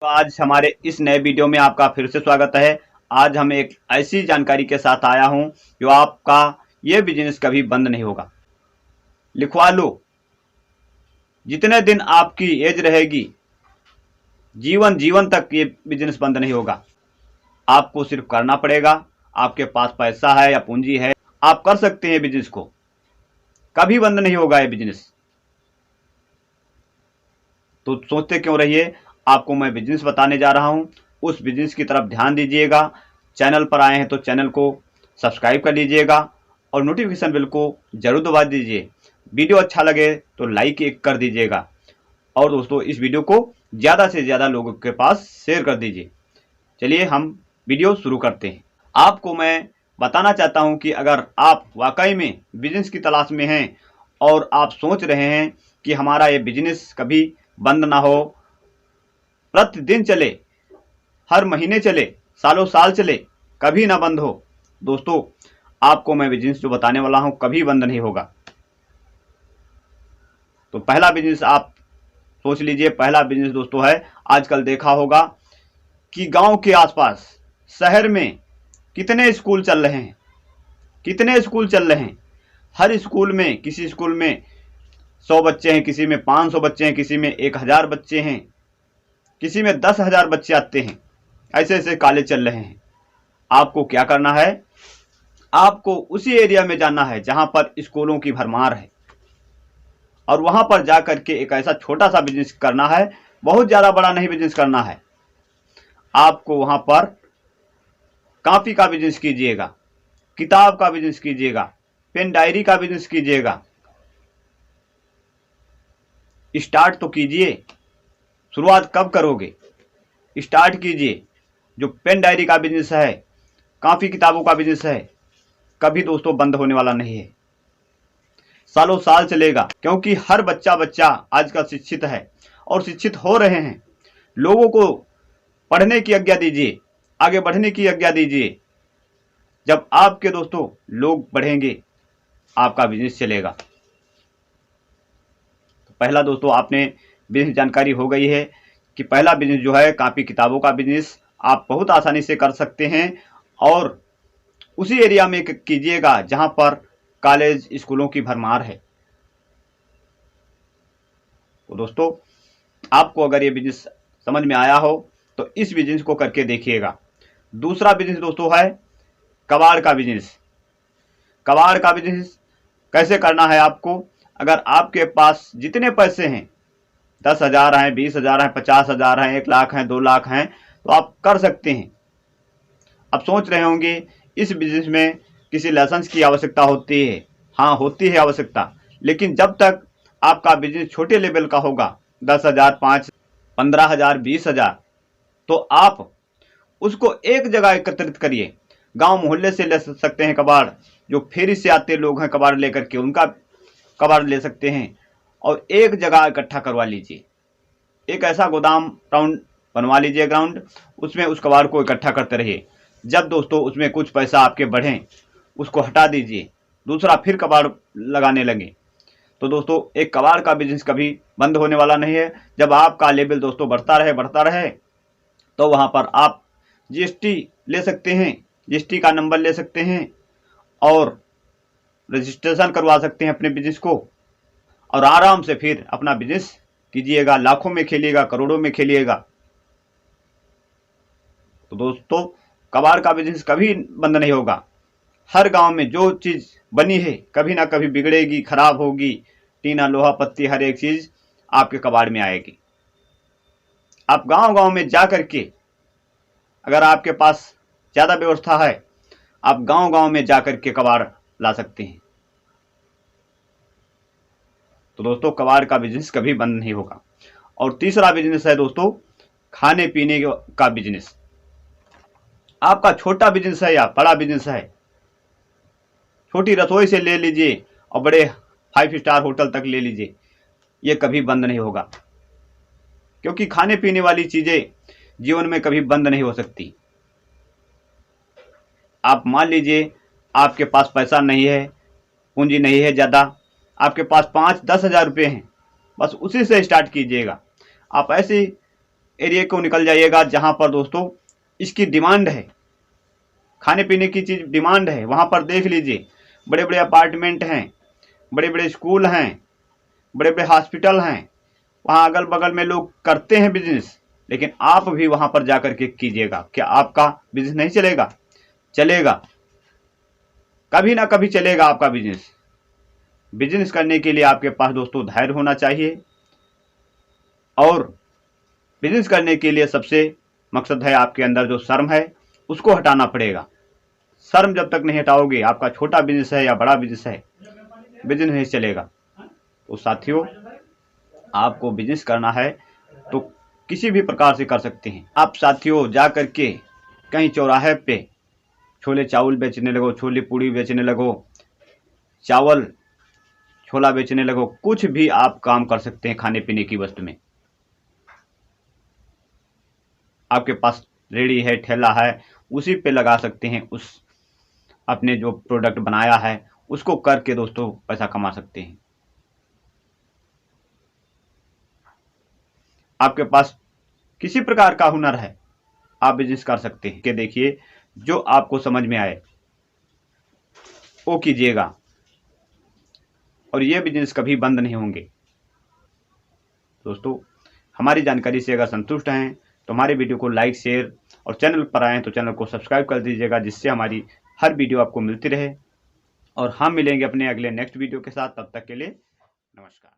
तो आज हमारे इस नए वीडियो में आपका फिर से स्वागत है। आज हम एक ऐसी जानकारी के साथ आया हूं जो आपका ये बिजनेस कभी बंद नहीं होगा। लिखवा लो, जितने दिन आपकी एज रहेगी जीवन तक ये बिजनेस बंद नहीं होगा। आपको सिर्फ करना पड़ेगा। आपके पास पैसा है या पूंजी है, आप कर सकते हैं बिजनेस को। कभी बंद नहीं होगा ये बिजनेस। तो सोचते क्यों रहिए, आपको मैं बिजनेस बताने जा रहा हूं। उस बिजनेस की तरफ ध्यान दीजिएगा। चैनल पर आए हैं तो चैनल को सब्सक्राइब कर लीजिएगा और नोटिफिकेशन बेल को जरूर दबा दीजिए। वीडियो अच्छा लगे तो लाइक एक कर दीजिएगा और दोस्तों इस वीडियो को ज़्यादा से ज़्यादा लोगों के पास शेयर कर दीजिए। चलिए हम वीडियो शुरू करते हैं। आपको मैं बताना चाहता हूं कि अगर आप वाकई में बिजनेस की तलाश में हैं और आप सोच रहे हैं कि हमारा ये बिजनेस कभी बंद ना हो, प्रतिदिन चले, हर महीने चले, सालों साल चले, कभी ना बंद हो, दोस्तों आपको मैं बिजनेस जो बताने वाला हूं कभी बंद नहीं होगा। तो पहला बिजनेस आप सोच लीजिए। पहला बिजनेस दोस्तों है, आजकल देखा होगा कि गांव के आसपास शहर में कितने स्कूल चल रहे हैं, कितने स्कूल चल रहे हैं। हर स्कूल में, किसी स्कूल में 100 बच्चे हैं, किसी में 500 बच्चे हैं, किसी में 1000 बच्चे हैं, किसी में 10,000 बच्चे आते हैं। ऐसे ऐसे कॉलेज चल रहे हैं। आपको क्या करना है, आपको उसी एरिया में जाना है जहां पर स्कूलों की भरमार है और वहां पर जाकर के एक ऐसा छोटा सा बिजनेस करना है। बहुत ज़्यादा बड़ा नहीं बिजनेस करना है। आपको वहां पर कॉपी का बिजनेस कीजिएगा, किताब का बिजनेस कीजिएगा, पेन डायरी का बिजनेस कीजिएगा। स्टार्ट तो कीजिए। शुरुआत कब करोगे, स्टार्ट कीजिए। जो पेन डायरी का बिजनेस है, काफ़ी किताबों का बिजनेस है, कभी दोस्तों बंद होने वाला नहीं है। सालों साल चलेगा, क्योंकि हर बच्चा आजकल शिक्षित है और शिक्षित हो रहे हैं। लोगों को पढ़ने की आज्ञा दीजिए, आगे बढ़ने की आज्ञा दीजिए। जब आपके दोस्तों लोग बढ़ेंगे, आपका बिजनेस चलेगा। तो पहला दोस्तों आपने बिजनेस जानकारी हो गई है कि पहला बिजनेस जो है कापी किताबों का बिजनेस आप बहुत आसानी से कर सकते हैं और उसी एरिया में कीजिएगा जहां पर कॉलेज स्कूलों की भरमार है। तो दोस्तों आपको अगर ये बिजनेस समझ में आया हो तो इस बिजनेस को करके देखिएगा। दूसरा बिजनेस दोस्तों है कबाड़ का बिजनेस। कबाड़ का बिजनेस कैसे करना है आपको, अगर आपके पास जितने पैसे हैं, 10,000 हैं, 20,000 हैं, 50,000 हैं, 1 लाख हैं, 2 लाख हैं, तो आप कर सकते हैं। अब सोच रहे होंगे इस बिजनेस में किसी लाइसेंस की आवश्यकता होती है। हाँ, होती है आवश्यकता, लेकिन जब तक आपका बिजनेस छोटे लेवल का होगा, 10,000, 5, 15,000, 20,000, तो आप उसको एक जगह एकत्रित करिए। गांव मोहल्ले से ले सकते हैं कबाड़, जो फेरी से आते लोग हैं कबाड़ लेकर के, उनका कबाड़ ले सकते हैं और एक जगह इकट्ठा करवा लीजिए। एक ऐसा गोदाम राउंड बनवा लीजिए ग्राउंड, उसमें उस कबाड़ को इकट्ठा करते रहिए। जब दोस्तों उसमें कुछ पैसा आपके बढ़ें, उसको हटा दीजिए, दूसरा फिर कबाड़ लगाने लगे। तो दोस्तों एक कबाड़ का बिजनेस कभी बंद होने वाला नहीं है। जब आपका लेवल दोस्तों बढ़ता रहे तो वहाँ पर आप जीएसटी ले सकते हैं, जीएसटी का नंबर ले सकते हैं और रजिस्ट्रेशन करवा सकते हैं अपने बिजनेस को और आराम से फिर अपना बिजनेस कीजिएगा। लाखों में खेलिएगा, करोड़ों में खेलिएगा। तो दोस्तों कबाड़ का बिजनेस कभी बंद नहीं होगा। हर गांव में जो चीज़ बनी है कभी ना कभी बिगड़ेगी, खराब होगी। टीना, लोहा, पत्ती, हर एक चीज़ आपके कबाड़ में आएगी। आप गांव में जा कर के, अगर आपके पास ज़्यादा व्यवस्था है, आप गांव में जा कर के कबाड़ ला सकते हैं। तो दोस्तों कबाड़ का बिजनेस कभी बंद नहीं होगा। और तीसरा बिजनेस है दोस्तों खाने पीने का बिजनेस। आपका छोटा बिजनेस है या बड़ा बिजनेस है, छोटी रसोई से ले लीजिए और बड़े 5 स्टार होटल तक ले लीजिए, ये कभी बंद नहीं होगा। क्योंकि खाने पीने वाली चीज़ें जीवन में कभी बंद नहीं हो सकती। आप मान लीजिए आपके पास पैसा नहीं है, पूंजी नहीं है ज़्यादा, आपके पास 5-10 हज़ार रुपये हैं, बस उसी से स्टार्ट कीजिएगा। आप ऐसी एरिया को निकल जाइएगा जहां पर दोस्तों इसकी डिमांड है, खाने पीने की चीज डिमांड है, वहां पर देख लीजिए बड़े बड़े अपार्टमेंट हैं, बड़े बड़े स्कूल हैं, बड़े बड़े हॉस्पिटल हैं, वहां अगल बगल में लोग करते हैं बिजनेस। लेकिन आप भी वहां पर जाकर के कीजिएगा। क्या आपका बिजनेस नहीं चलेगा? चलेगा, कभी ना कभी चलेगा आपका बिजनेस। बिजनेस करने के लिए आपके पास दोस्तों धैर्य होना चाहिए, और बिजनेस करने के लिए सबसे मकसद है आपके अंदर जो शर्म है उसको हटाना पड़ेगा। शर्म जब तक नहीं हटाओगे, आपका छोटा बिजनेस है या बड़ा बिजनेस है, बिजनेस नहीं चलेगा। तो साथियों, आपको बिजनेस करना है तो किसी भी प्रकार से कर सकते हैं। आप साथियों जा करके कहीं चौराहे पे छोले चावल बेचने लगो, छोले पूड़ी बेचने लगो, चावल छोला बेचने लगो, कुछ भी आप काम कर सकते हैं खाने पीने की वस्तु में। आपके पास रेडी है, ठेला है, उसी पे लगा सकते हैं, उस अपने जो प्रोडक्ट बनाया है उसको करके दोस्तों पैसा कमा सकते हैं। आपके पास किसी प्रकार का हुनर है, आप बिजनेस कर सकते हैं। कि देखिए जो आपको समझ में आए वो कीजिएगा, और ये बिजनेस कभी बंद नहीं होंगे। दोस्तों, हमारी जानकारी से अगर संतुष्ट हैं तो हमारे वीडियो को लाइक, शेयर, और चैनल पर आए तो चैनल को सब्सक्राइब कर दीजिएगा, जिससे हमारी हर वीडियो आपको मिलती रहे। और हम मिलेंगे अपने अगले नेक्स्ट वीडियो के साथ। तब तक के लिए नमस्कार।